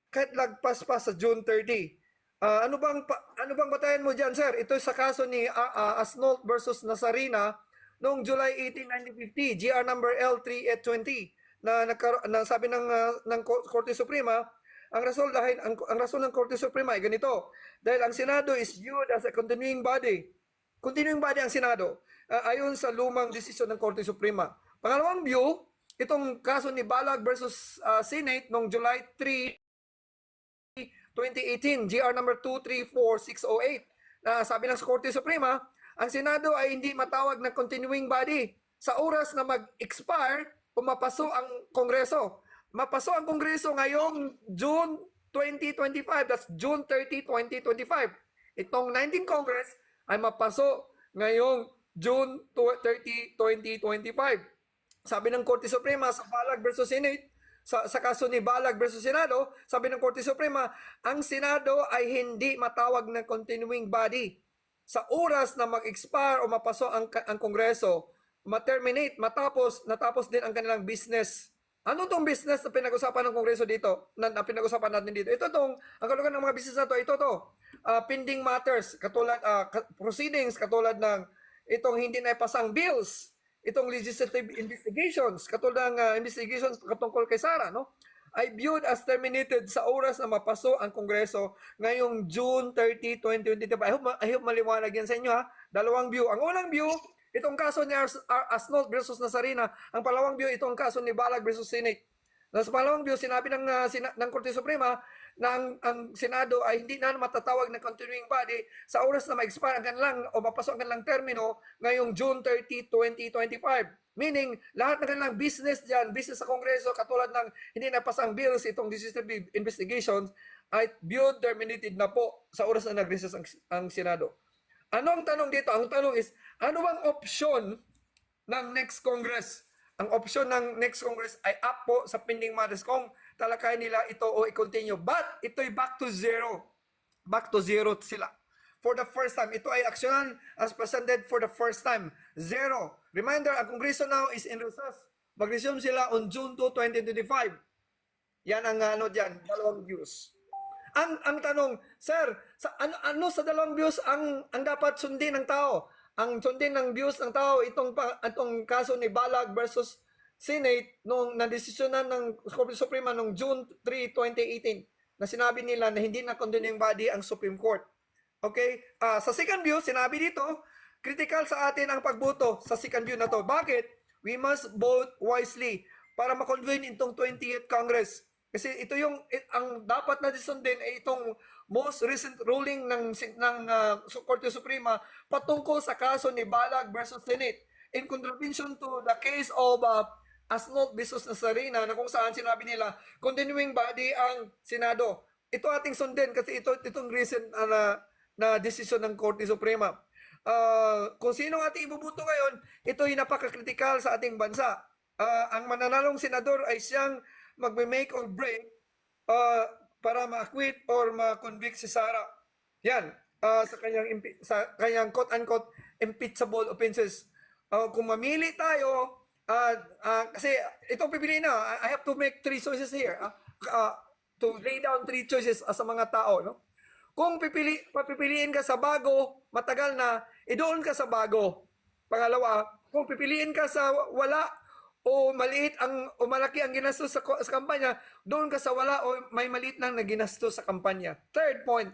kahit lagpas pa sa June 30. Ano bang batayan mo diyan, sir? Ito sa kaso ni Asnolf versus Nasarina noong July 18, 1950, GR number L3820 na sabi ng Korte Suprema, ang rason ng Korte Suprema ay ganito, dahil ang Senado is viewed as a continuing body. Continuing body ang Senado, ayon sa lumang desisyon ng Korte Suprema. Pangalawang view, itong kaso ni Balag versus Senate noong July 3, 2018, GR number 234608, na sabi ng Korte Suprema, ang Senado ay hindi matawag na continuing body sa oras na mag-expire o mapaso ang Kongreso. Mapaso ang Kongreso ngayong June 2025, that's June 30, 2025. Itong 19th Congress ay mapaso ngayong June 30, 2025. Sabi ng Korte Suprema sa Balag versus Senate, sa kaso ni Balag versus Senado, sabi ng Korte Suprema, ang Senado ay hindi matawag na continuing body. Sa oras na mag-expire o mapaso ang Kongreso, ma-terminate, natapos din ang kanilang business. Ano tong business na pinag-usapan ng Kongreso dito? Na pinag-usapan natin dito. Ang kalugan ng mga business na ito pending matters, proceedings, katulad ng itong hindi na ipasang bills, itong legislative investigations, katulad ng investigations katungkol kay Sara, no? Ay viewed as terminated sa oras na mapaso ang Kongreso ngayong June 30, 2025. I hope maliwanag yan sa inyo, ha. Dalawang view. Ang unang view, itong kaso ni Asnolf versus Nasarina. Ang palawang view, itong kaso ni Balag versus Senate. Sa pangalawang view, sinabi ng Korte Suprema na ang Senado ay hindi na matatawag na continuing body sa oras na ma-expire ang kanilang o mapasok ang kanilang termino ngayong June 30, 2025. Meaning, lahat ng kanilang business dyan, business sa Kongreso, katulad ng hindi napasang bills, itong legislative investigations, ay viewed terminated na po sa oras na nag-recess ang Senado. Ano ang tanong dito? Ang tanong is, ano bang option ng next Congress? Ang option ng next Congress ay up po sa pending matters kung talakay nila ito o i-continue. But ito'y back to zero. Back to zero sila. For the first time, ito ay aksyonan as presented for the first time. Zero. Reminder, ang Kongreso now is in recess. Mag-resume sila on June 2, 2025. Yan ang dyan, dalawang views. Ang tanong, sir, ano sa dalawang views ang dapat sundin ng tao? Ang sundin ng views ng tao itong kaso ni Balag versus Senate nung nadesisyonan ng Korte Suprema noong June 3, 2018 na sinabi nila na hindi na continuing body ang Supreme Court. Okay? Sa second view, sinabi dito, critical sa atin ang pagboto sa second view na to. Bakit? We must vote wisely para ma-convene itong 20th Congress. Kasi ito ang dapat na sundin ay itong most recent ruling ng Korte Suprema patungkol sa kaso ni Balag versus Senate in contravention to the case of Asnolf versus Nasarina na kung saan sinabi nila continuing body ang Senado. Ito ating sundin kasi itong recent na desisyon ng Korte Suprema. Kung sino ang ating ibubuto ngayon, ito ay napaka-critical sa ating bansa. Ang mananalong senador ay siyang magme-make or break para ma-acquit or ma-convict si Sara. Yan, sa kanyang quote-unquote impeachable offenses. Kung mamili tayo, kasi itong pipiliin na, I have to make three choices here. To lay down three choices sa mga tao, no? Kung papipiliin ka sa bago, matagal na, doon ka sa bago. Pangalawa, kung pipiliin ka sa wala, o malaki ang ginastos sa kampanya, doon ka sa wala o may maliit nang naginastos sa kampanya. Third point,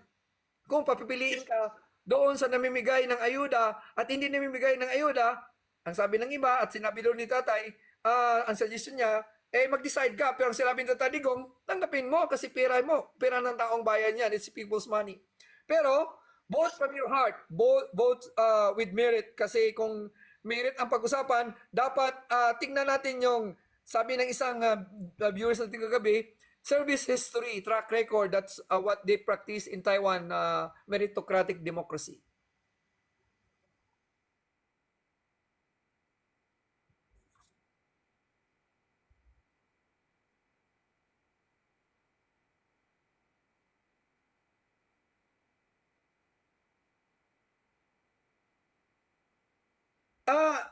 kung papipiliin ka doon sa namimigay ng ayuda at hindi namimigay ng ayuda, ang sabi ng iba at sinabi doon ni tatay, ang suggestion niya, mag-decide ka. Pero ang sinabi ng tatay Digong, tanggapin mo kasi pera ng taong bayan yan, it's people's money. Pero, vote from your heart, vote with merit, kasi kung merit ang pag-usapan, dapat tingnan natin yung sabi ng isang viewers natin kagabi, service history, track record, that's what they practice in Taiwan, meritocratic democracy.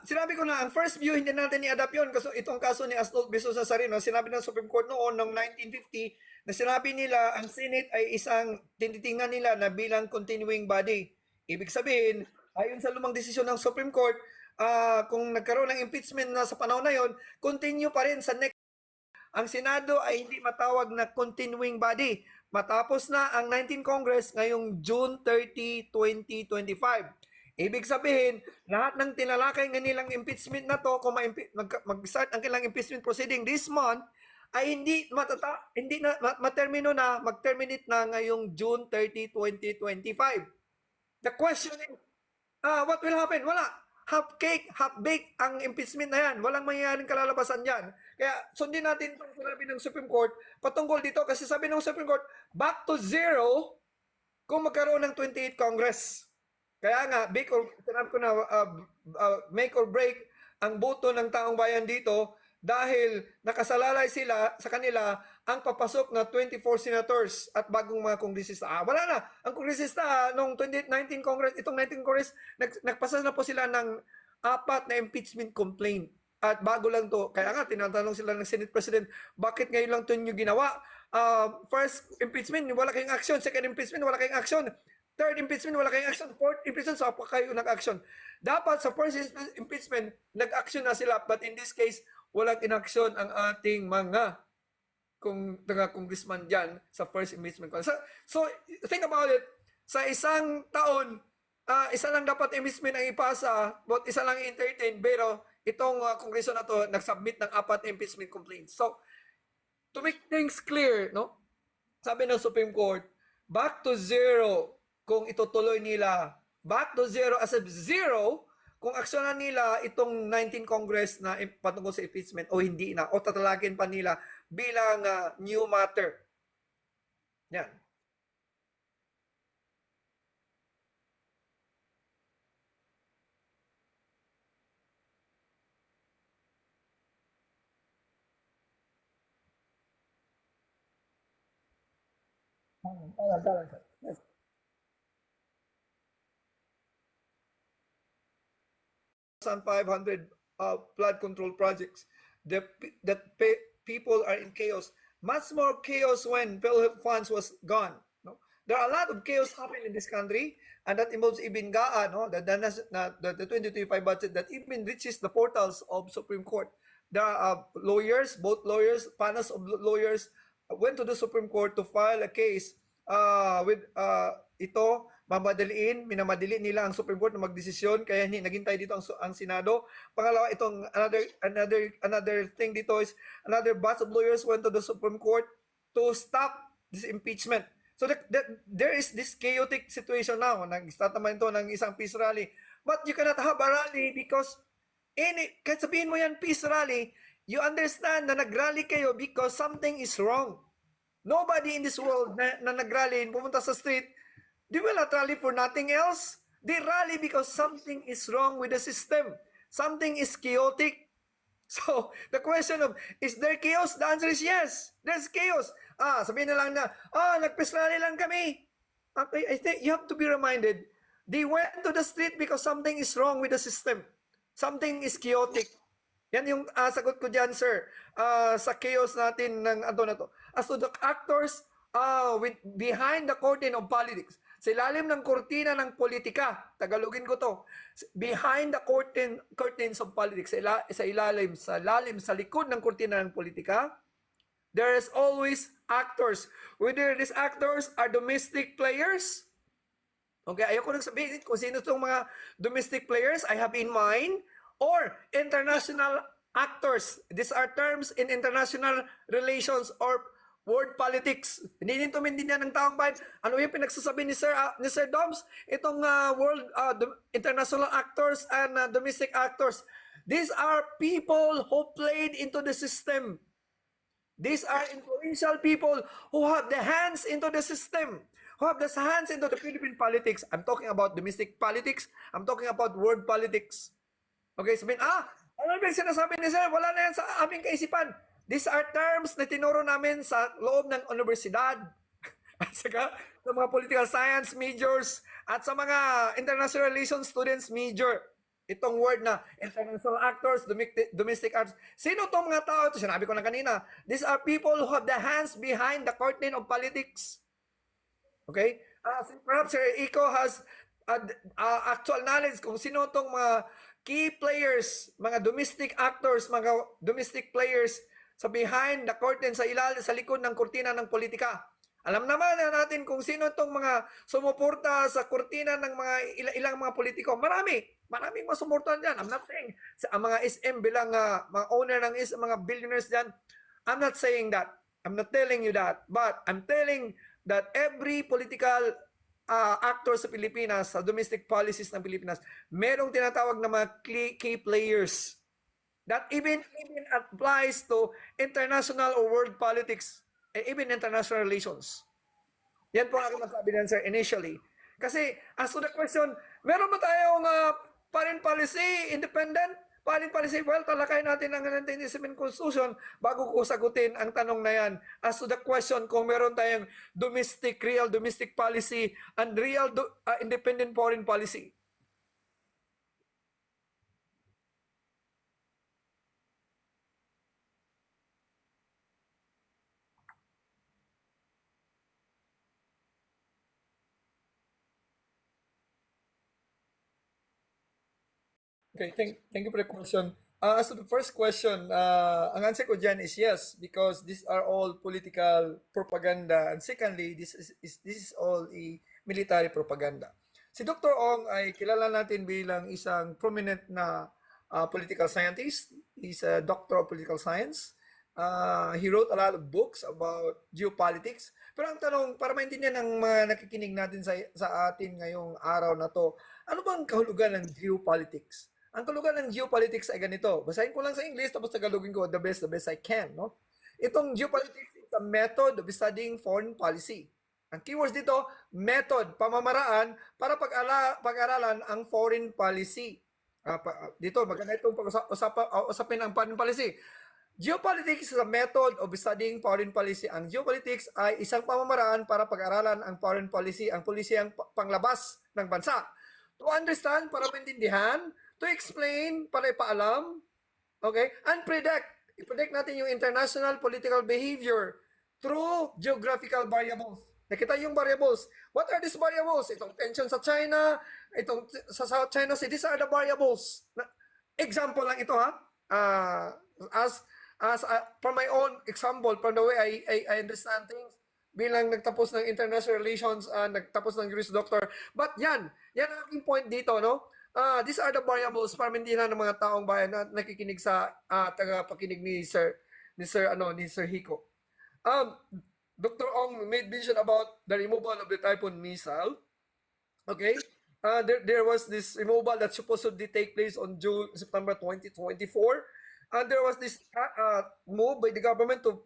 Sinabi ko na, ang first view, hindi natin i-adapt yun kasi itong kaso ni Asnolf Bisosa Sarino, sinabi ng Supreme Court noon, noong 1950, na sinabi nila, ang Senate ay isang tinitingnan nila na bilang continuing body. Ibig sabihin, ayon sa lumang desisyon ng Supreme Court, kung nagkaroon ng impeachment na sa panahon na yon, continue pa rin sa next. Ang Senado ay hindi matawag na continuing body. Matapos na ang 19th Congress ngayong June 30, 2025. Ibig sabihin, lahat ng tinalakay ng nilang impeachment na to, kung mag-start ang kanilang impeachment proceeding this month, ay hindi na matermino na, mag-terminate na ngayong June 30, 2025. The question is, what will happen? Wala. Half cake, half baked ang impeachment na yan. Walang mangyayaring kalalabasan dyan. Kaya sundin natin itong sinabi ng Supreme Court patungkol dito kasi sabi ng Supreme Court, back to zero kung magkaroon ng 28th Congress. Kaya nga, sinabi ko na, make or break ang boto ng taong bayan dito dahil nakasalalay sila sa kanila ang papasok na 24 senators at bagong mga kongresista. Wala na. Ang kongresista noong 2019 Congress, itong 19 Congress, nagpasa na po sila ng 4 na impeachment complaint. At bago lang to, kaya nga tinatanong sila ng Senate President, bakit ngayon lang to nyo ginawa? First impeachment, wala kayong action. Second impeachment, wala kayong action. Third impeachment, wala kayong action. Fourth impeachment, so pa kayo nag-action. Dapat sa first impeachment, nag-action na sila. But in this case, walang in-action ang ating mga congressman dyan sa first impeachment. So think about it. Sa isang taon, isa lang dapat impeachment ang ipasa, but isa lang entertain, pero itong kongreso na to, nag-submit ng 4 impeachment complaints. So, to make things clear, no? Sabi ng Supreme Court, back to zero kung itutuloy nila, back to zero as of zero kung aksyonan nila itong 19 Congress na patungkol sa impeachment o hindi na, o tatalagin pa nila bilang new matter. Yan. Yes. 500 flood control projects that people are in chaos. Much more chaos when PhilHealth funds was gone. No? There are a lot of chaos happening in this country, and that involves even GAA, no? the 2025 budget that even reaches the portals of Supreme Court. There are lawyers, both lawyers, panels of lawyers went to the Supreme Court to file a case with ito, minamadali nila ang Supreme Court na magdesisyon, kaya naghintay dito ang Senado. Pangalawa, itong another thing dito is another batch of lawyers went to the Supreme Court to stop this impeachment. So there is this chaotic situation now. Nag-start naman ito ng isang peace rally. But you cannot have a rally because kahit sabihin mo yan peace rally, you understand na nag-rally kayo because something is wrong. Nobody in this world na nag-rally, pumunta sa street, they will not rally for nothing else. They rally because something is wrong with the system. Something is chaotic. So, the question of, is there chaos? The answer is yes. There's chaos. Sabihin na lang na, nag-peace rally lang kami. Okay, I think you have to be reminded, they went to the street because something is wrong with the system. Something is chaotic. Yan yung sagot ko dyan, sir, sa chaos natin ng ano na to. As to the actors behind the curtain of politics, sa ilalim ng kurtina ng politika, Tagalogin ko to, behind the curtains of politics, sa likod ng kurtina ng politika, there is always actors. Whether these actors are domestic players, okay, ayoko nang sabihin kung sino itong mga domestic players I have in mind, or international actors. These are terms in international relations or world politics. Hindi din tumindihan ng taong bayan. Ano yung pinagsasabi ni Sir Doms? Itong world international actors and domestic actors. These are people who played into the system. These are influential people who have the hands into the system, who have the hands into the Philippine politics. I'm talking about domestic politics. I'm talking about world politics. Okay, sabihin, ano ba yung sinasabi ni Sir? Wala na yan sa aming kaisipan. These are terms na tinuro namin sa loob ng universidad at saka sa mga political science majors at sa mga international relations students major. Itong word na international actors, domestic actors. Sino itong mga tao? Ito, sinabi ko na kanina. These are people who have the hands behind the curtain of politics. Okay? Perhaps Sir Iko has actual knowledge kung sino itong mga key players, mga domestic actors, mga domestic players sa behind the curtain, sa ilalim, sa likod ng kurtina ng politika. Alam naman na natin kung sino itong mga sumuporta sa kurtina ng mga ilang mga politiko. Maraming mga sumuporta dyan. I'm not saying ang mga SM bilang mga owner ng mga billionaires dyan. I'm not saying that. I'm not telling you that. But I'm telling that every political actor sa Pilipinas, sa domestic policies ng Pilipinas, merong tinatawag na mga key players. That even applies to international or world politics, even international relations. Yan po ang aking masabi din, sir, initially. Kasi, as to the question, meron ba tayong foreign policy, independent foreign policy? Well, talakayin natin ang 1997 Constitution bago ko sagutin ang tanong na yan. As to the question, kung meron tayong real domestic policy, and real independent foreign policy. Okay, thank you for the question. As to the first question, ang answer ko dyan is yes, because these are all political propaganda. And secondly, this is all a military propaganda. Si Dr. Ong ay kilala natin bilang isang prominent na political scientist. He's a doctor of political science. He wrote a lot of books about geopolitics. Pero ang tanong, para maintindihan ng mga nakikinig natin sa atin ngayong araw na to, ano bang kahulugan ng geopolitics? Ang kahulugan ng geopolitics ay ganito. Basahin ko lang sa English, tapos Tagalogin ko the best I can. No? Itong geopolitics is a method of studying foreign policy. Ang keywords dito, method, pamamaraan para pag-aralan ang foreign policy. Dito, maganda itong usapin ang foreign policy. Geopolitics is a method of studying foreign policy. Ang geopolitics ay isang pamamaraan para pag-aralan ang foreign policy, ang polisiyang panglabas ng bansa. To understand, para maintindihan, to explain, para ipaalam, okay, and predict. I-predict natin yung international political behavior through geographical variables. Nakita yung variables. What are these variables? Itong tension sa China, itong sa South China Sea, these are the variables. Example lang ito ha. From my own example, from the way I understand things, bilang nagtapos ng international relations, nagtapos ng Juris Doctor. But yan ang aking point dito, no? These are the variables para maintindihan ng mga taong bayan na nakikinig sa tagapakinig ni Sir Hiko. Dr. Ong made mention about the removal of the Typhoon missile. Okay? There was this removal that supposedly take place on September 2024. And there was this move by the government to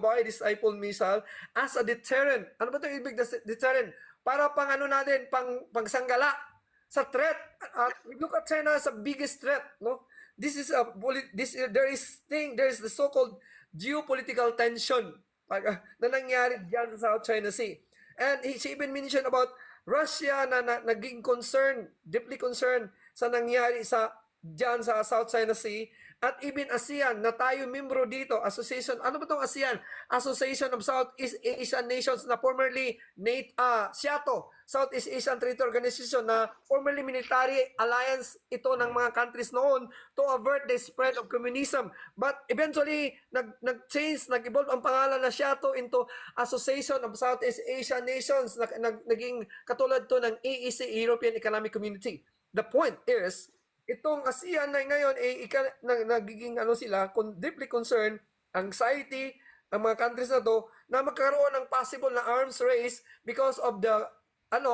buy this Typhoon missile as a deterrent. Ano ba ito ibig na deterrent? Para pangsanggala sa threat. Look at China as the biggest threat, no? There is the so-called geopolitical tension na nangyari diyan sa South China Sea. And she even mentioned about Russia na naging deeply concerned sa nangyari diyan sa South China Sea. At even ASEAN, na tayo membro dito, association, ano ba itong ASEAN? Association of Southeast Asian Nations na formerly SEATO, Southeast Asian Treaty Organization, na formerly military alliance ito ng mga countries noon to avert the spread of communism. But eventually, nag-evolve ang pangalan na SEATO into Association of Southeast Asian Nations, naging katulad to ng EEC, European Economic Community. The point is, itong ASEAN na ngayon nagiging deeply concerned, anxiety ang mga countries na to na magkaroon ng possible na arms race because of the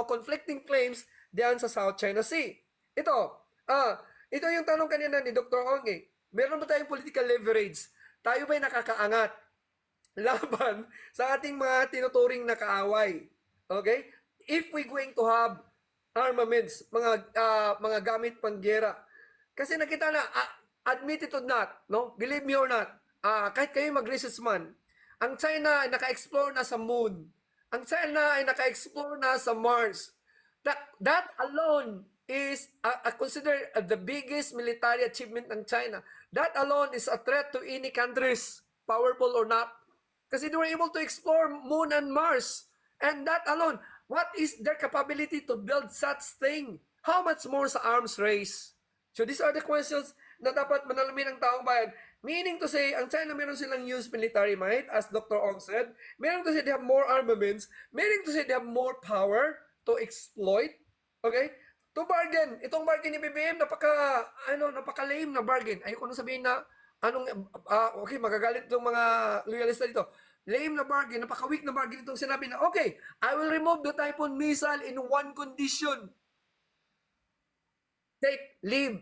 conflicting claims diyan sa South China Sea. Ito yung tanong kanina ni Dr. Ong. Meron ba tayong political leverage? Tayo ba'y nakakaangat laban sa ating mga tinuturing na kaaway? Okay? If we going to have armaments, mga gamit panggera. Kasi nakita na, admit it or not, no? Believe me or not, kahit kayo mag-research man, ang China ay naka-explore na sa moon. Ang China ay naka-explore na sa Mars. That alone is considered the biggest military achievement ng China. That alone is a threat to any countries, powerful or not. Kasi they were able to explore Moon and Mars. And that alone, what is their capability to build such thing? How much more sa arms race? So these are the questions na dapat manalamin ng taong bayan. Meaning to say, ang China meron silang used military might, as Dr. Ong said. Meron to say they have more armaments. Meaning to say they have more power to exploit. Okay? To bargain. Itong bargain ni BBM, napaka-lame na bargain. Ayoko nang sabihin na, okay, magagalit itong mga loyalista dito. Lame na bargain, napaka-weak na bargain itong sinabi na, okay, I will remove the Typhoon missile in one condition. Leave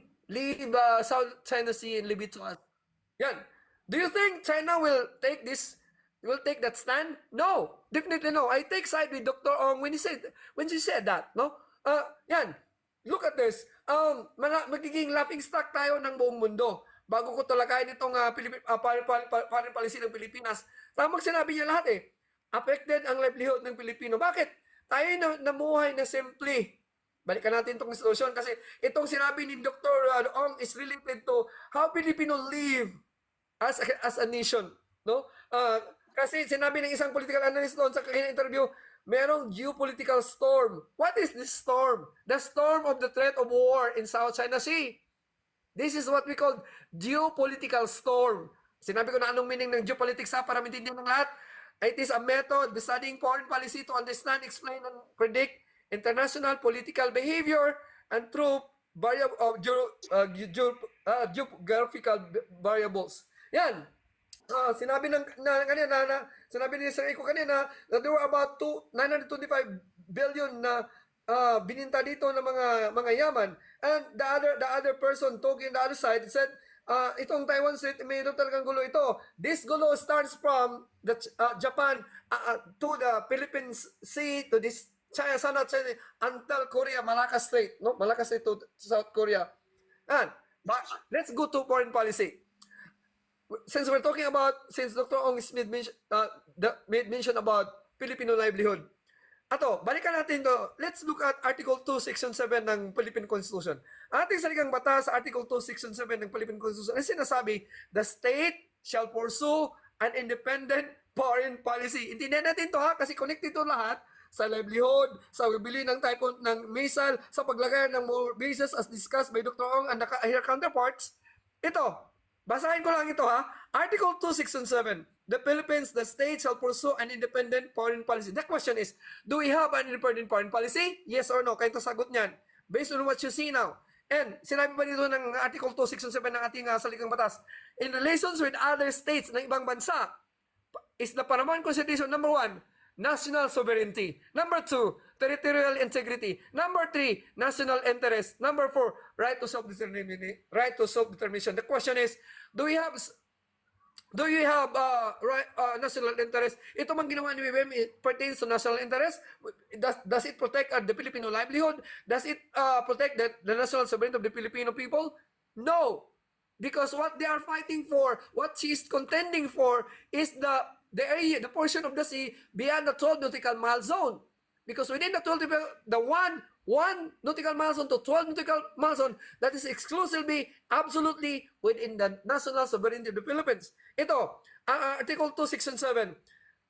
South China Sea and leave it to us. Yan. Do you think China will take that stand? No, definitely no. I take side with Dr. Ong when she said that, no? Yan. Look at this. Magiging laughing stock tayo ng buong mundo. Bago ko talakayin itong foreign policy ng Pilipinas, tamang sinabi niya lahat eh. Affected ang livelihood ng Pilipino. Bakit? Tayo namuhay na simply. Balikan natin itong institusyon kasi itong sinabi ni Dr. Ong is related to how Filipino live as a nation, no? Kasi sinabi ng isang political analyst doon sa kanyang interview, merong geopolitical storm. What is this storm? The storm of the threat of war in South China Sea. This is what we call geopolitical storm. Sinabi ko na anong meaning ng geopolitics para maintindihan ng lahat. It is a method studying foreign policy to understand, explain, and predict international political behavior and through geographical variables. Yan. Sinabi ni Sir Eko kanina that there were about 925 billion na bininta dito ng mga yaman. And the other person talking the other side said, itong Taiwan Strait, mayroon talagang gulo ito. This gulo starts from the Japan to the Philippines Sea to this China until Korea, Malacca Strait, no? Malacca Strait to South Korea. And let's go to foreign policy. Since Dr. Ong Smith made mention about Filipino livelihood. Balikan natin to. Let's look at Article 2, Section 7 ng Philippine Constitution. Ating saligang batas sa Article 2, Section 7 ng Philippine Constitution ay sinasabi, the state shall pursue an independent foreign policy. Intindihan natin to kasi connected to lahat sa livelihood, sa bibili ng typhoon ng missile, sa paglagay ng more bases as discussed by Dr. Ong and her counterparts. Basahin ko lang ito Article 2, Section 7. The Philippines, the state shall pursue an independent foreign policy. The question is, do we have an independent foreign policy? Yes or no? Kayo ito sagot niyan. Based on what you see now. And sinabi pa dito ng Article 2, Section 7 ng ating saligang batas. In relations with other states ng ibang bansa, is the Panama Constitution, number 1, national sovereignty. Number 2, territorial integrity. Number 3, national interest. Number 4, right to self-determination. The question is, do you have national interest? Ito mang ginawa ni BBM pertains to national interest? Does it protect the Filipino livelihood? Does it protect the national sovereignty of the Filipino people? No. Because what they are fighting for, what she is contending for, is the area, the portion of the sea beyond the 12 nautical mile zone. Because within the 12 the one nautical mile zone to 12 nautical mile zone, that is exclusively, absolutely within the national sovereignty of the Philippines. Ito, Article 2, Section 7.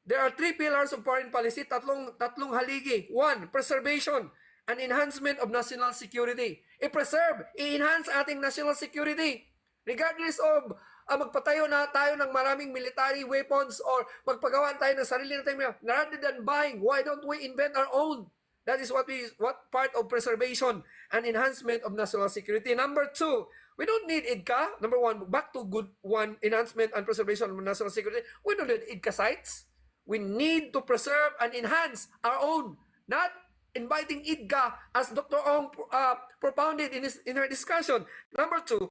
There are 3 pillars of foreign policy, tatlong haligi. 1, preservation and enhancement of national security. I-preserve, i-enhance ating national security. Regardless of magpatayo na tayo ng maraming military weapons or magpagawa tayo ng sarili natin, rather than buying, why don't we invent our own? That is what part of preservation and enhancement of national security. Number 2, we don't need IDCA. Number 1, back to good one, enhancement and preservation of national security. We don't need IDCA sites. We need to preserve and enhance our own, not inviting IDCA as Dr. Ong propounded in her discussion. Number 2,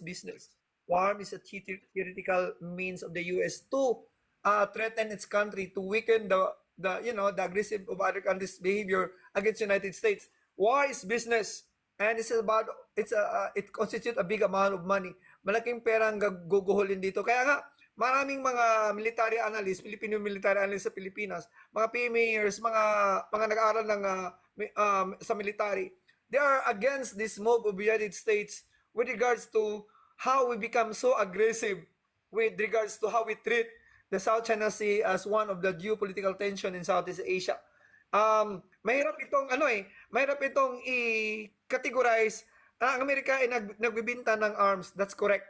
business. War is a theoretical means of the U.S. to threaten its country, to weaken the aggressive of other countries' behavior against the United States. War is business, and it constitutes a big amount of money. Malaking pera ang guguhulin dito. Kaya nga, maraming mga military analysts, Filipino military analysts sa Pilipinas, mga PMAers, mga nag-aaral ng sa military, they are against this move of the United States with regards to how we become so aggressive with regards to how we treat the South China Sea as one of the geopolitical tension in Southeast Asia. Mahirap itong i-categorize ang Amerika ay nagbibinta ng arms. That's correct.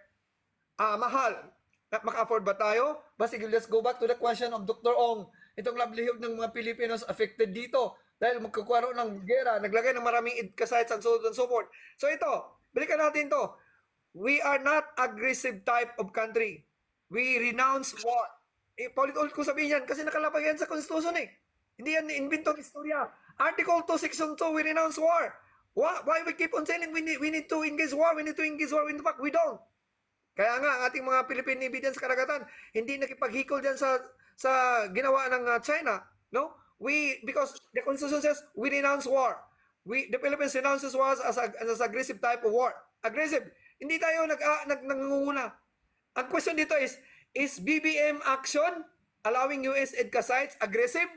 Mahal. Maka-afford ba tayo? Sige, let's go back to the question of Dr. Ong. Itong livelihood ng mga Pilipinos affected dito dahil magkakwaro ng gera, naglagay ng maraming idkasites and so on and so forth. So ito, balikan natin to. We are not aggressive type of country. We renounce war. Paulit-ulit ko sabihin yan kasi nakalapag yan sa Constitution eh. Hindi yan inventong istorya. Article 2, Section 2, we renounce war. Why we keep on saying we need to engage war, we need to engage war? In fact, we don't. Kaya nga, ang ating mga Philippine Navy dyan sa karagatan, hindi nakipaghikol dyan sa ginawa ng China. No? Because the Constitution says, we renounce war. The Philippines renounces war as aggressive type of war. Aggressive. Hindi tayo nangunguna. Ang question dito is BBM action allowing US EDCA sites aggressive?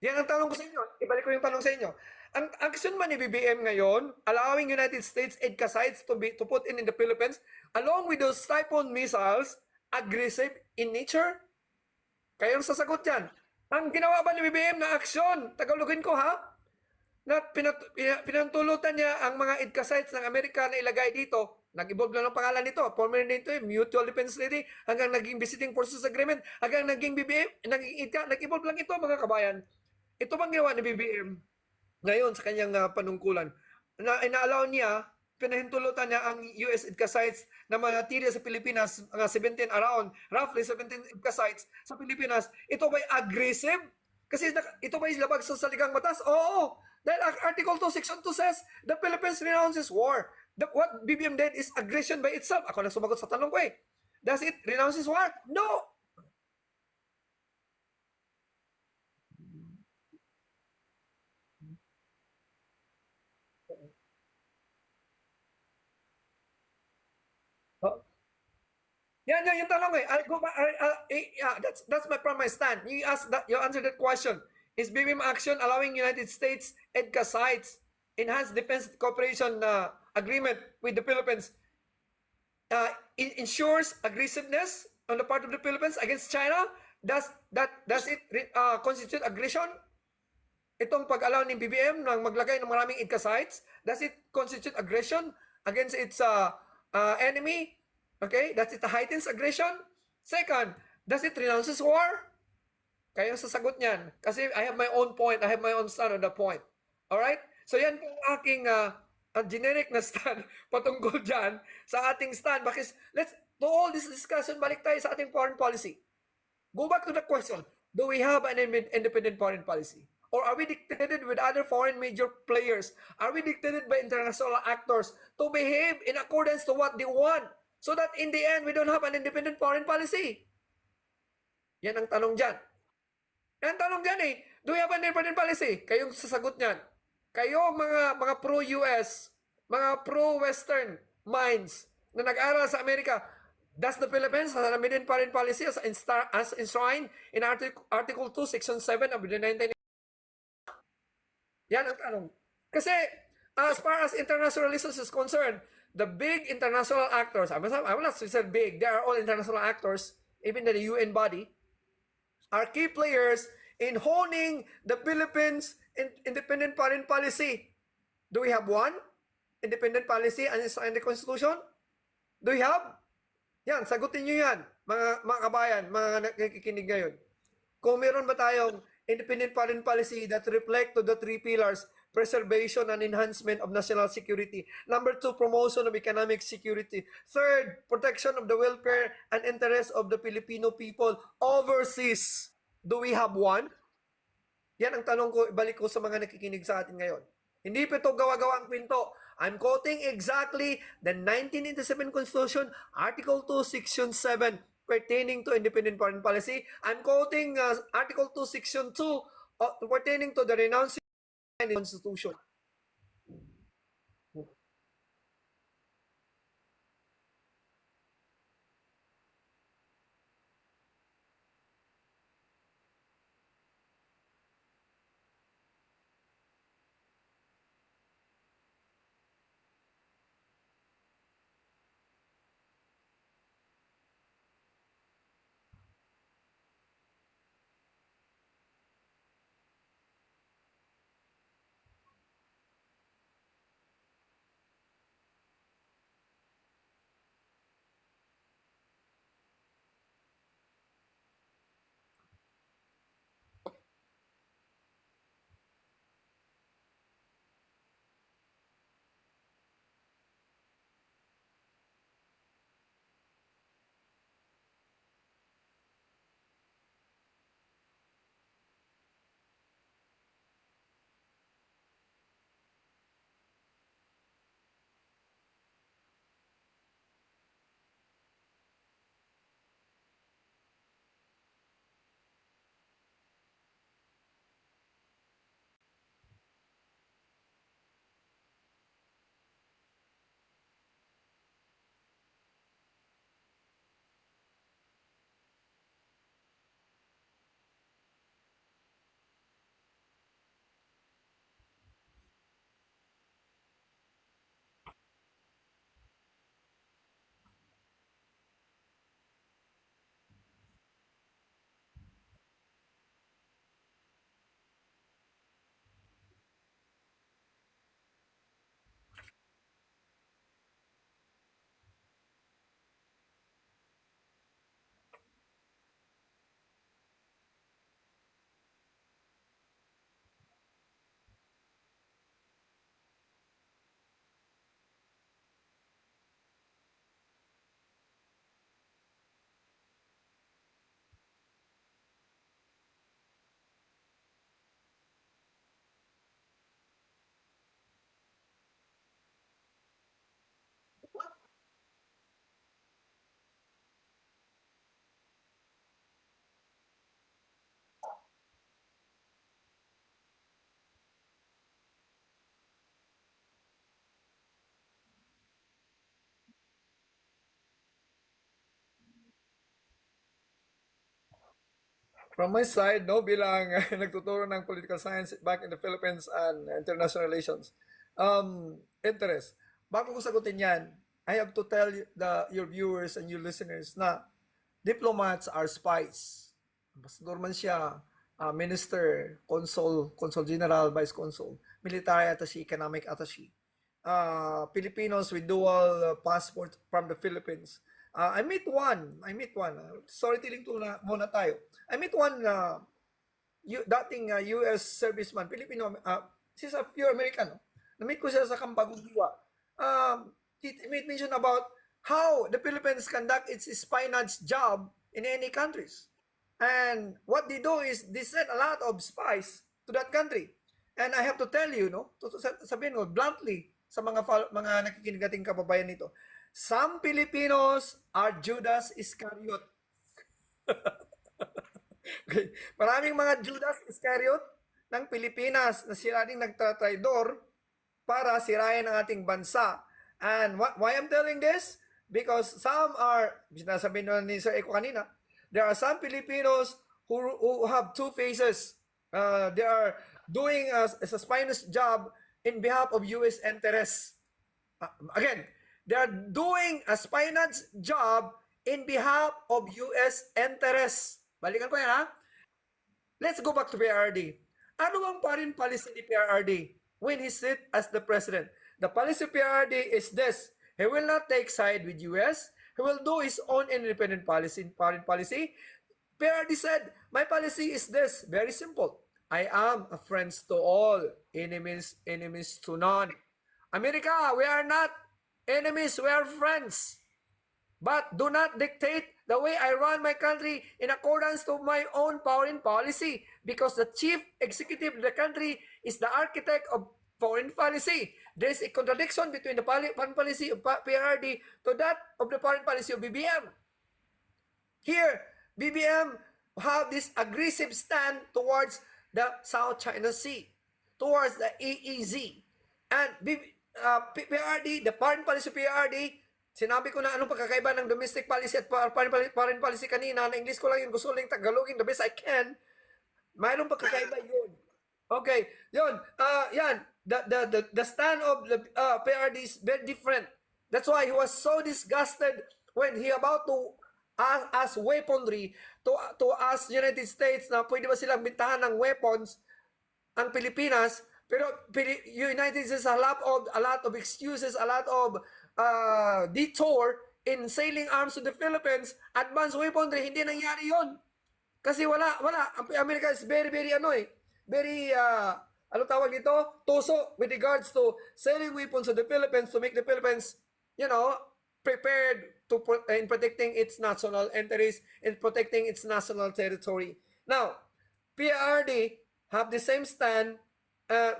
Yan ang tanong ko sa inyo. Ibalik ko yung tanong sa inyo. Ang action man ni BBM ngayon, allowing United States EDCA sites to put in the Philippines, along with those Typhoon missiles, aggressive in nature? Kayo ang sasagot yan. Ang ginawa ba ni BBM na aksyon, Tagalogin ko ha, na pinantulutan niya ang mga EDCA sites ng Amerika na ilagay dito, nag-evolve lang ang pangalan nito, former nito Mutual Defense Treaty, hanggang naging Visiting Forces Agreement, hanggang naging BBM, naging EDCA, nag-evolve lang ito mga kabayan. Ito bang ginawa ni BBM ngayon sa kanyang panungkulan? Ina-allow niya, pinahintulutan niya ang US EDCA sites na mga tira sa Pilipinas, mga 17 around, roughly 17 EDCA sites sa Pilipinas. Ito ba'y aggressive? Kasi ito ba'y labag sa saligang batas? Oo! Dahil Article 2, Section 2 says, the Philippines renounces war. What BBM did is aggression by itself. Ako na sumagot sa tanong ko eh. Does it renounces war? No! Yan yung tanong eh. I'll go back. That's my stand. You answered that question. Is BBM action allowing United States EDCA sites enhanced defense cooperation agreement with the Philippines ensures aggressiveness on the part of the Philippines against China? Does it constitute aggression? Itong pag-allow ni BBM ng maglagay ng maraming EDCA sites, does it constitute aggression against its enemy? Okay, does it heightens aggression? Second, does it renounces war? Kayo sasagot niyan. Kasi I have my own point. I have my own stand on the point. Alright? So yan po ang aking generic na stand patungkol dyan sa ating stand. Because to all this discussion, balik tayo sa ating foreign policy. Go back to the question. Do we have an independent foreign policy? Or are we dictated with other foreign major players? Are we dictated by international actors to behave in accordance to what they want? So that in the end, we don't have an independent foreign policy. Yan ang tanong dyan. Yan ang tanong dyan eh. Do we have an independent policy? Kayong sasagot niyan. Kayo mga pro-US, mga pro-Western minds na nag-aral sa Amerika, does the Philippines have an independent foreign policy as enshrined in Article 2, Section 7 of the 19... Yan ang tanong. Kasi as far as international relations is concerned, the big international actors, I will not say big, they are all international actors, even the UN body, are key players in honing the Philippines' independent foreign policy. Do we have one independent policy and it's in the Constitution? Do we have? Yan, sagutin nyo yan, mga kabayan, mga nakikinig ngayon. Kung meron ba tayong independent foreign policy that reflect to the three pillars: preservation and enhancement of national security. Number 2, promotion of economic security. Third, protection of the welfare and interests of the Filipino people overseas. Do we have one? Yan ang tanong ko, ibalik ko sa mga nakikinig sa atin ngayon. Hindi pa ito gawa-gawa ang kwento. I'm quoting exactly the 1987 Constitution, Article 2, Section 7, pertaining to independent foreign policy. I'm quoting Article 2, Section 2, pertaining to the renouncing of the Constitution. From my side, no, bilang nagtuturo ng political science back in the Philippines and international relations, interest. Bago ko sagutin yan, I have to tell your viewers and your listeners na diplomats are spies. Ambassador man siya, minister, consul general, vice consul, military attaché, economic attaché. Filipinos with dual passport from the Philippines. I met one. Storytelling to na muna tayo. I met one dating US serviceman, Filipino, she's a pure American. Na-meet ko siya sa Campagudua. He made mention about how the Philippines conduct its espionage job in any countries. And what they do is they send a lot of spies to that country. And I have to tell you, no, sabihin ko bluntly sa mga nakikinig nating kababayan nito, some Filipinos are Judas Iscariot. Okay. Maraming mga Judas Iscariot ng Pilipinas na sila ring nagtatraidor para sirayan ang ating bansa. And why I'm telling this? Because some are, sinasabi na ni Sir Eko kanina, there are some Filipinos who have two faces. They are doing a spineless job in behalf of U.S. interests. Again, they are doing a spineless job in behalf of U.S. interests. Balikan ko yan, ha? Let's go back to PRRD. Ano ang foreign policy ni PRRD when he sit as the president? The policy of PRRD is this. He will not take side with U.S. He will do his own independent policy, foreign policy. PRRD said, my policy is this. Very simple. I am a friends to all, enemies to none. America, we are not enemies, we are friends. But do not dictate the way I run my country in accordance to my own foreign policy, because the chief executive of the country is the architect of foreign policy. there's a contradiction between the foreign policy of PRD to that of the foreign policy of BBM. Here, BBM have this aggressive stand towards the South China Sea, towards the EEZ. And PRD, the foreign policy of PRD, sinabi ko na anong pagkakaiba ng domestic policy at foreign policy kanina, na English ko lang yun, gusto lang Tagalogin the best I can. Mayroong pagkakaiba yun. Okay, yun. Yan. The stand of the PRD is very different. That's why he was so disgusted when he about to ask weaponry to ask United States na pwede ba silang bintahan ng weapons ang Pilipinas. Pero United States a lot of excuses, a lot of detour in selling arms to the Philippines. Advanced weaponry, hindi nangyari yon. Kasi wala. America is very very ano tawag dito? Tuso with regards to selling weapons to the Philippines to make the Philippines, prepared to in protecting its national interests, in protecting its national territory. Now, PRD have the same stand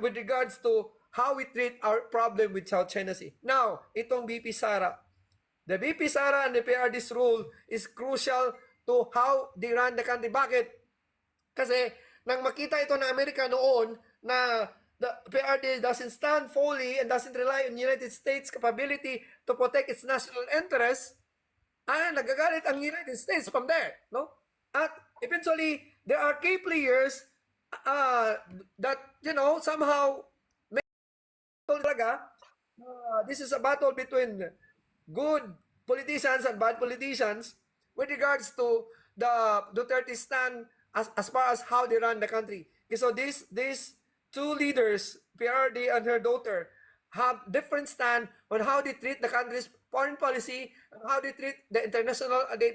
with regards to how we treat our problem with South China Sea. Now, itong BP Sara. The BP Sara and the PRD's rule is crucial to how they run the country. Bakit? Kasi nang makita ito ng Amerika noon na the PRD doesn't stand fully and doesn't rely on United States capability to protect its national interests, nagagalit ang United States from there, no? At eventually, there are key players that, somehow this is a battle between good politicians and bad politicians with regards to the Duterte stand as far as how they run the country. Okay, so these two leaders, PRD and her daughter, have different stand on how they treat the country's foreign policy, and how they treat the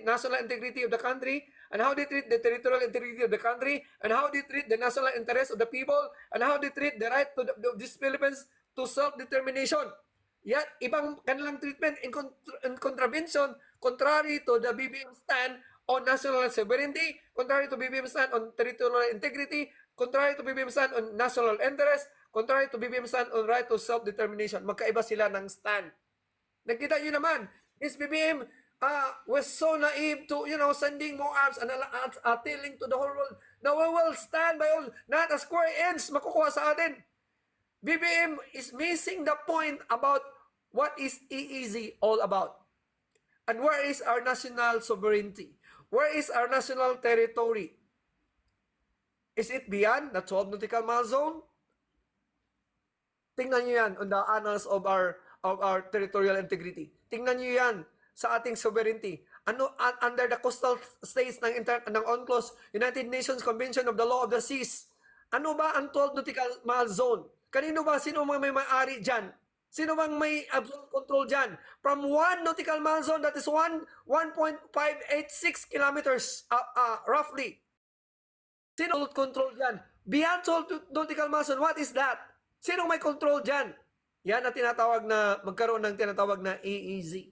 national integrity of the country, and how they treat the territorial integrity of the country, and how they treat the national interest of the people, and how they treat the right to these Philippines to self-determination. Yet, ibang kanilang treatment in contravention, contrary to the BBM stand on national sovereignty, contrary to BBM stand on territorial integrity, contrary to BBM stand on national interest, contrary to BBM stand on right to self-determination. Magkaiba sila ng stand. Nakita nyo naman, this BBM was so naive to, sending more arms and telling to the whole world, na we will stand by all, not a square inch makukuha sa atin. BBM is missing the point about what is EEZ all about. And where is our national sovereignty? Where is our national territory? Is it beyond the 12 nautical mile zone? Tingnan nyo yan on the annals of our territorial integrity. Tingnan nyo yan sa ating sovereignty. Under the coastal states ng UNCLOS, United Nations Convention of the Law of the Seas. Ano ba ang 12 nautical mile zone? Kanino ba? Sino may may-ari dyan? Sino bang may absolute control dyan? From 1 nautical mile zone, that is 1.586 kilometers roughly. Sino absolute control dyan? Beyond 12 nautical mile zone, what is that? Sino may control dyan? Yan ang tinatawag na, magkaroon ng tinatawag na EEZ.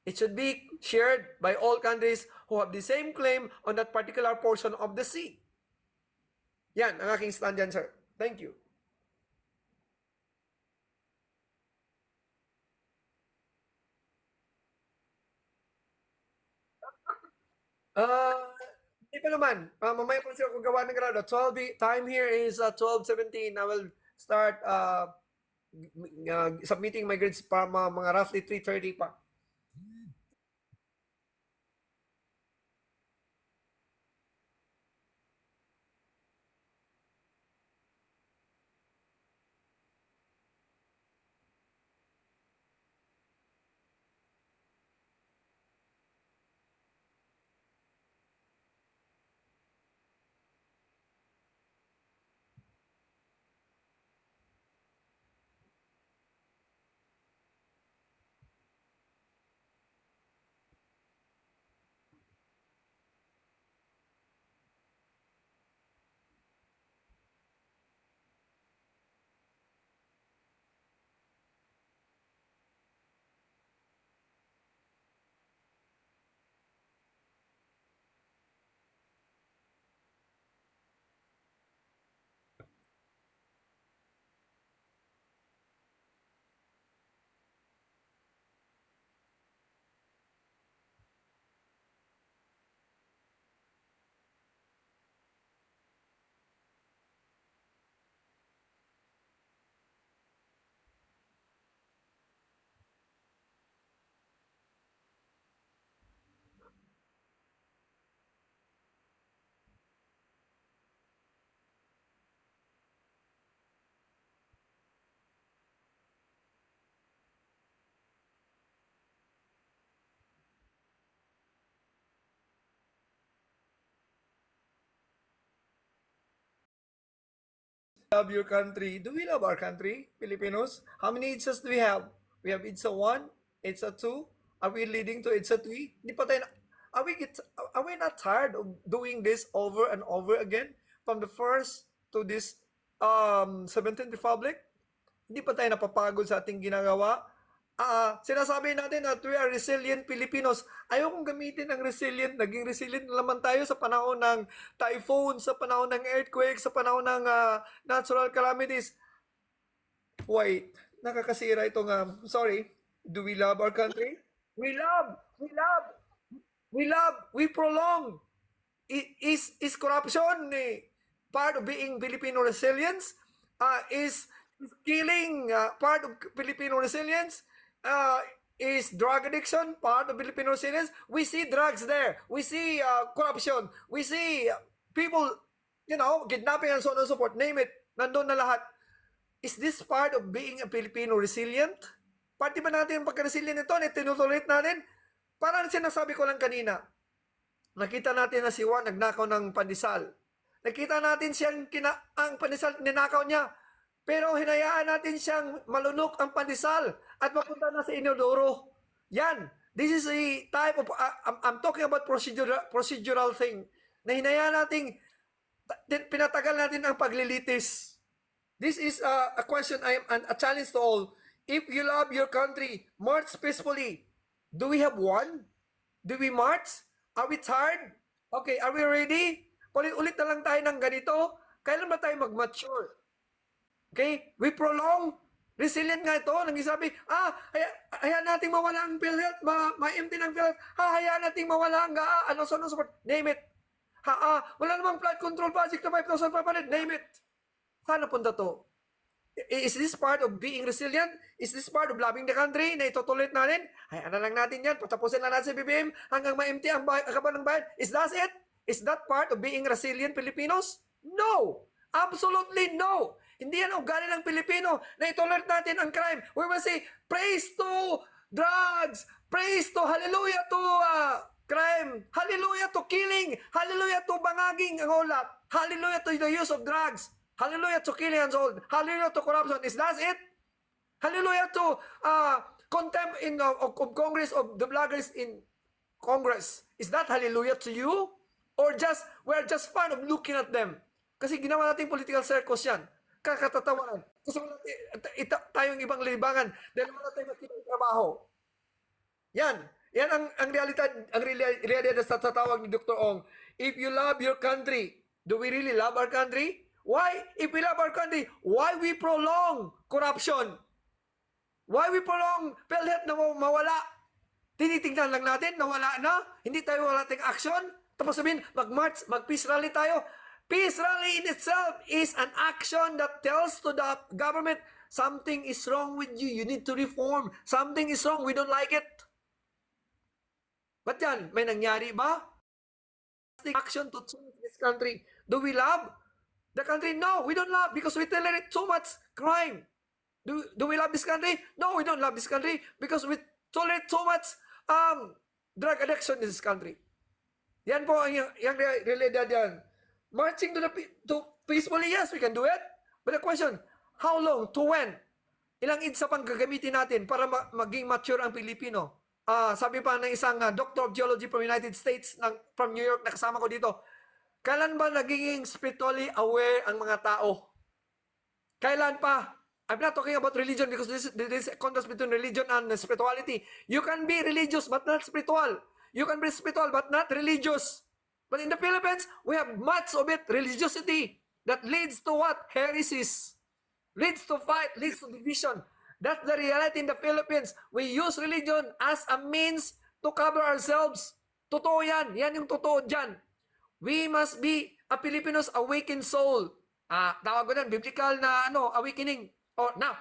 It should be shared by all countries who have the same claim on that particular portion of the sea. Yan ang aking stand dyan, sir. Thank you. Hindi pa naman. Mamaya po siya kung gawa ng grado. Time here is 12:17. I will start submitting my grades para mga roughly 3:30 pa. love your country. Do we love our country, Filipinos? How many IDSAs do we have? We have IDSA 1, IDSA 2. Are we leading to IDSA 3? Hindi pa tayo are we not tired of doing this over and over again from the first to this 17th Republic? Hindi pa tayo napapagod sa ating ginagawa? Sinasabi natin na we are resilient Filipinos. Ayaw kong gamitin ang resilient. Naging resilient naman tayo sa panahon ng typhoon, sa panahon ng earthquake, sa panahon ng natural calamities. Wait, nakakasira itong, sorry, do we love our country? We prolong. Is corruption part of being Filipino resilience? Is killing part of Filipino resilience? Is drug addiction part of Filipino resilience? We see drugs there. We see corruption. We see people, kidnapping and so on and so forth. Name it. Nandun na lahat. Is this part of being a Filipino resilient? Pati ba natin ang pagka-resilient ito? Tinutulit natin? Parang sinasabi ko lang kanina, nakita natin na si Juan nagnakaw ng pandesal. Nakita natin siyang ang pandesal ninakaw niya. Pero hinayaan natin siyang malunok ang pandesal at mapunta na sa inodoro. Yan. This is a type of, I'm talking about procedural thing. Na hinayaan natin, pinatagal natin ang paglilitis. This is a question, a challenge to all. If you love your country, march peacefully. Do we have one? Do we march? Are we tired? Okay, are we ready? Ulit-ulit na lang tayo ng ganito. Kailan ba tayo mag-mature? Okay? We prolong. Resilient nga ito. Nangsasabi, hayaan nating mawala ang PhilHealth, ma-empty ng PhilHealth. Hayaan nating mawala ang support. Name it. Wala namang flood control project na 5,500. Name it. Saan napunta to? Is this part of being resilient? Is this part of loving the country na itutuloy natin? Hayaan na lang natin yan. Patapusin na natin si BBM hanggang ma-empty ang kaban ng bayan. Is that it? Is that part of being resilient Filipinos? No! Absolutely no! Hindi yan ugali ng Pilipino na itolerate natin ang crime. We will say, praise to drugs, praise to, hallelujah to crime, hallelujah to killing, hallelujah to bangaging ang ulap, hallelujah to the use of drugs, hallelujah to killing and sold, hallelujah to corruption. Is that it? Hallelujah to contempt of Congress, of the bloggers in Congress. Is that hallelujah to you? Or we're just fond of looking at them? Kasi ginawa natin political circus yan. Kakatatawanan. Gusto mo natin tayong ibang libangan dahil wala tayong makita ng trabaho. Yan. Yan ang realidad, sa tatawag ni Dr. Ong. If you love your country, do we really love our country? Why? If we love our country, why we prolong corruption? Why we prolong PhilHealth na mawala? Tinitingnan lang natin, nawala na. Hindi tayo wala tayong action. Tapos sabihin, mag-march, mag-peace rally tayo. Peace rally in itself is an action that tells to the government, something is wrong with you. You need to reform. Something is wrong. We don't like it. But yan, may nangyari ba? Action to change this country. Do we love the country? No, we don't love because we tolerate so much crime. Do we love this country? No, we don't love this country because we tolerate so much drug addiction in this country. Yan po ang realidad yan. Marching to peacefully, yes, we can do it. But the question, how long? To when? Ilang IDSA pang gagamitin natin para maging mature ang Pilipino? Sabi pa ng isang Doctor of Geology from United States, from New York, nakasama ko dito, kailan ba nagiging spiritually aware ang mga tao? Kailan pa? I'm not talking about religion because this is a contrast between religion and spirituality. You can be religious but not spiritual. You can be spiritual but not religious. But in the Philippines, we have much of it, religiosity, that leads to what? Heresies. Leads to fight, leads to division. That's the reality in the Philippines. We use religion as a means to cover ourselves. Totoo yan. Yan yung totoo dyan. We must be a Filipinos awakened soul. Tawag ko dyan, biblical na awakening.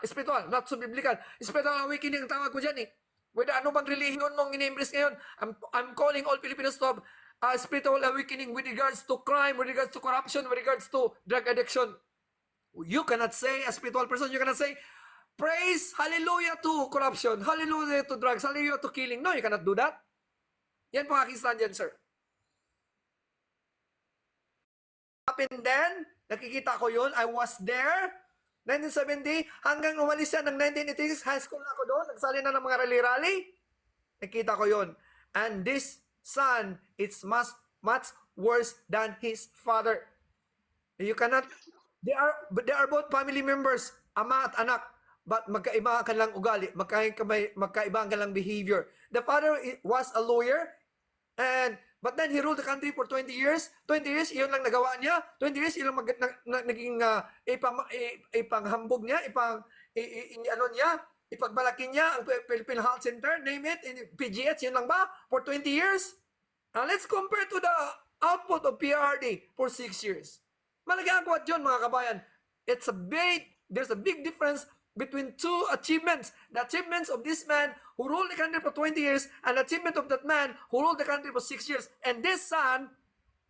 Spiritual, not so biblical. Spiritual awakening ang tawag ko dyan eh. Whether ano bang relihiyon mong in-embrace ngayon, I'm calling all Filipinos to have spiritual awakening with regards to crime, with regards to corruption, with regards to drug addiction. You cannot say, a spiritual person, you cannot say, praise, hallelujah to corruption, hallelujah to drugs, hallelujah to killing. No, you cannot do that. Yan po aking stand yan, sir. happened then. Nakikita ko yun. I was there. 1970 hanggang umalis siya ng 1986, high school na ako doon. Nagsali na ng mga rally-rally. Nakita ko yun. And this son, it's much worse than his father. You cannot, they are both family members, ama at anak, but magkaiba ka lang ugali, magkaiba ka lang behavior. The father was a lawyer, but then he ruled the country for 20 years. 20 years, iyon lang nagawa niya. 20 years, iyon lang naging ipanghambog niya, ipagmalaki niya ang Philippine Health Center, name it, PGH, yun lang ba? For 20 years? Now, let's compare to the output of PRD for 6 years. Malaki ang kwat yun, mga kabayan. There's a big difference between two achievements. The achievements of this man who ruled the country for 20 years and the achievement of that man who ruled the country for 6 years. And this son,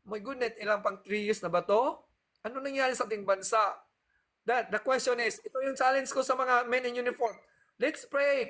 my goodness, ilang pang 3 years na ba to? Ano nangyari sa ating bansa? The question is, ito yung challenge ko sa mga men in uniform. Let's pray.